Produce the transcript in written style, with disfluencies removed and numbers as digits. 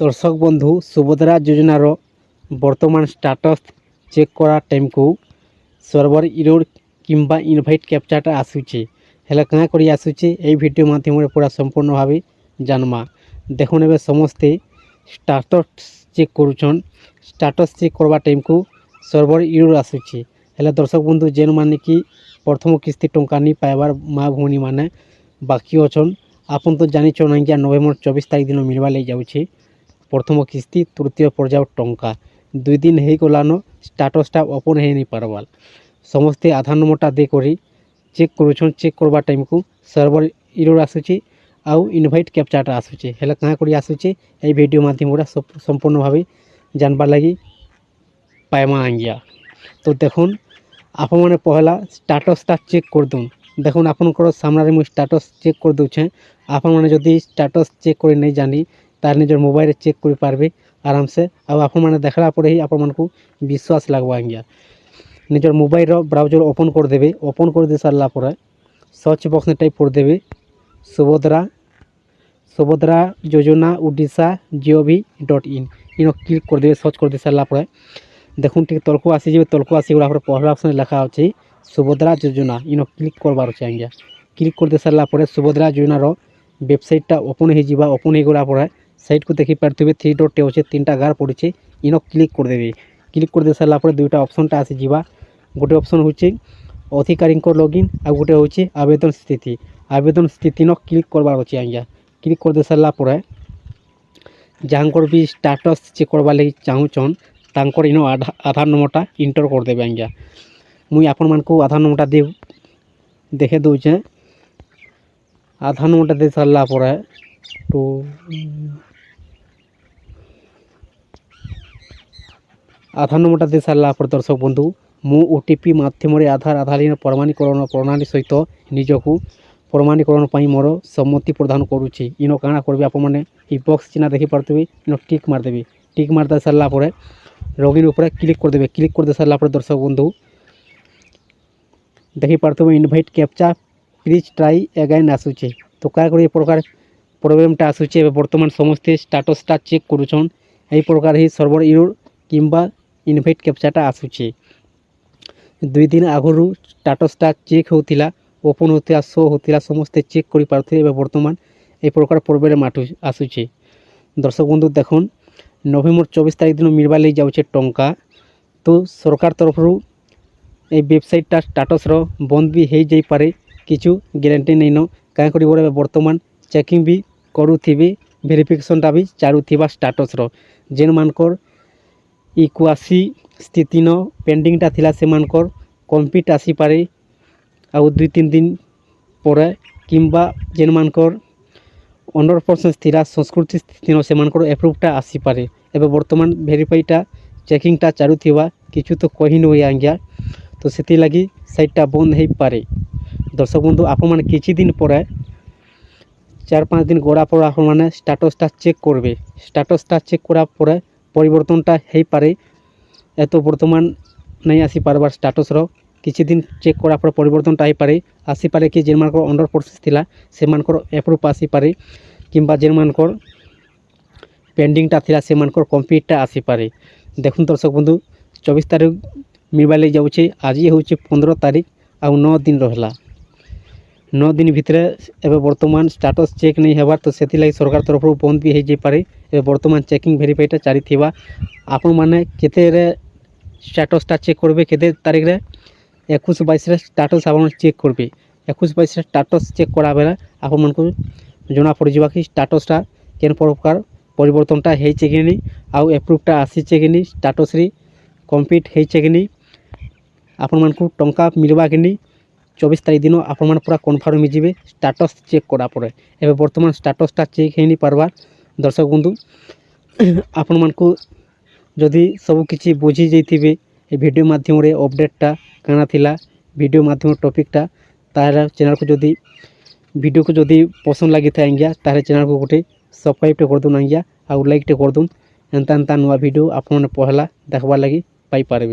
दर्शक बंधु सुभद्रा योजनार बर्तमान स्टाटस चेक करा टाइम को सर्वर इरोड किंबा इनभाइट कैप्चाटा आसूचे हेला क्या करी आसूचे ए वीडियो माध्यम पूरा संपूर्ण भाव जानमा देखुन ए समस्ते स्टाटस चेक करुछन। स्टाटस चेक करवा टाइम को सर्वर इरोड आसूचे हेला दर्शक बंधु जेन माने कि प्रथम किस्ती टंका नहीं पाइबार माँ भौणी माने बाकी अच्छन आपन तो जानी कि नवेम्बर 24 तारीख दिन मिलवा ले जाऊे प्रथम किस्ती तृतीय पर्याय टंका 2 दिन हो गलान स्टाटसटा ओपन हो नहीं पार्बार समस्ते आधार नंबरटा देकर चेक करुछन। चेक करवा टाइम को सर्वर इरोड आसूचे आउ इनभाइट कैप्चाटा आसूचे हेला क्या कर आसूचे ये वीडियो माध्यम संपूर्ण भाव जानबार लगी पाइमा आंगिया। तो देखुन आप मैंने पहला स्टाटसटा चेक कर दून देखुन आपनकर सामने मुझे स्टाटस चेक कर दूचे आप जदि स्टाटस चेक कर नहीं जानी तार निजर मोबाइल चेक कर पारबे आराम से आप मैंने देखला पर ही आप विश्वास लगवा गया निजर मोबाइल ब्राउजर ओपन कर देवे। ओपन कर दे सारा पर सर्च बॉक्स में टाइप कर देवे सुभद्रा योजना उड़ीसा gov.in इन क्लिक कर देवे। सर्च कर दे सारा पर देखुन ठीक तलको आसीजे तलको आसीगला पहला ऑप्शन लिखा अच्छे सुभद्रा योजना इन क्लिक करवार चाहिए। क्लिक कर दे सारा पर सुभद्रा योजनार वेबसाइटा ओपन हो ओपन हो गला पर साइट को देखी पारे 3 डॉट अच्छे 3टा गार पड़े इन क्लिक कर देवे। क्लिक कर दे सारा पर 2टा ऑप्शनटा आसीजा गोटे ऑप्शन होचे अधिकारी लॉगिन आ गोटे होचे आवेदन स्थिति न क्लिक करवार अच्छे आज्ञा। क्लिक कर दे सारा पर जहाँकर भी स्टाटस चेक करवा लगी चाहून तांकर इन आधार नंबरटा इंटर कर देवे आज्ञा। मुई आपण मान को आधार नंबरटा दे देखे दूचे आधार नंबरटा दे सारा पर तो आधार नंबरटा दे सारा पर दर्शक बंधु मु ओटीपी माध्यम आधार आधार प्रमाणीकरण प्रणाली सहित निजकू प्रमाणीकरण मोर सम्मति प्रदान करुच्ची। इन काଣା करबे आप माने ई बॉक्स चिन्ह देखि पारथबे इन टिक मार देबे। टिक मार दे सारा पर लॉगिन ऊपर क्लिक कर देबे। क्लिक कर दे सारा पर दर्शक बंधु देखि पारथबे इनभाइट कैप्चा प्लीज ट्राई अगेन आसूचे। तो क्या कर प्रकार प्रोब्लेमटा आसूचे बर्तमान समस्ते स्टाटसटा चेक करुछन यही प्रकार ही सर्वर इरोड किंबा इनभाइट कैप्चाटा आसूचे 2 दिन आगु स्टाटसटा चेक होतिला ओपन होता शो होता समस्ते चेक कर पारे बर्तमान ये प्रकार प्रोब्लेम आसूचे। दर्शक बंधु देखुन नवेम्बर 24 तारीख दिन मिलवा ले जाऊे टंका तो सरकार तरफ ये वेबसाइटा स्टाटस बंद भी हो जाई पारे किछु ग्यारंटी नहीं न क्या कर बर्तमान चेकिंग भी करुथिबे वेरिफिकेशनटा भी चालुथिबा स्टाटस जेन मानकर इक्वासी स्थिति न पेंडिंगटा थिला से मानकर कम्प्लीट आसी पारे आउ 2-3 दिन पर किंबा जेन मानकर 100% थिला संस्कृति स्थिति न से मानकर एप्रूवटा आसी पारे एबे बर्तमान वेरीफाईटा चेकिंगटा चालुथिबा किछु तो कहि न होई आज्ञा। तो सेति लगी साइटटा बंद हो पारे। दर्शक बंधु आप माने किछि दिन पर 4-5 दिन गड़ा पर आप माने स्टाटसटा चेक करबे। स्टाटसटा चेक करा पर परिवर्तनटा हो पारे एत बर्तमान नहीं आसी पारबार स्टाटस किछि दिन चेक करा पर परिवर्तनटा हो पारे आसी पारे कि जेन मानकर 100% थिला से मानकर एप्रूव आसी पारे किंबा जेन मानकर पेंडिंगटा थिला से मानकर कम्प्लीटटा आसी पारे। देखुन दर्शक बंधु 24 तारीख मिलवा ले जाऊे आज होचे 15 तारीख आउ 9 दिन रहा 9 दिन भितर एवं बर्तमान स्टाटस चेक नहीं होबार तो से सरकार तरफ बंद भी हो जाई पारे एवं बर्तमान चेकिंग वेरीफाईटा चली आपण माने केते स्टाटसटा चेक करबे केते तारीख रे 21-22 स्टाटस आप चेक करबे 21-22 स्टाटस चेक करा बेला आप मन को जना पड़ जावा कि स्टाटसटा केन प्रकार परिवर्तनटा होइछे कि नहीं आउ एप्रूवटा आसीचे कि नहीं स्टाटस रे कम्प्लीट होइछे कि नहीं आपण मन को टंका मिलवा कि नहीं 24 तारीख दिन आप पूरा कन्फर्म हो स्टाटस चेक करा पड़े एवं बर्तमान स्टाटसटा चेक हो नहीं पार्बार। दर्शक बंधु आपण मन को जदि सब किछि बुझी जाइथिबे ए वीडियो माध्यम रे अपडेटटा काना थिला वीडियो माध्यम टॉपिकटा तार चैनल को जदि वीडियो को जदि पसंद लगी था आज्ञा तार चैनल को गोटे सब्सक्राइब कर दून आज्ञा आउ लाइक कर दून एंता नुआ वीडियो आप पहला देखबार लगी पाई पारबे।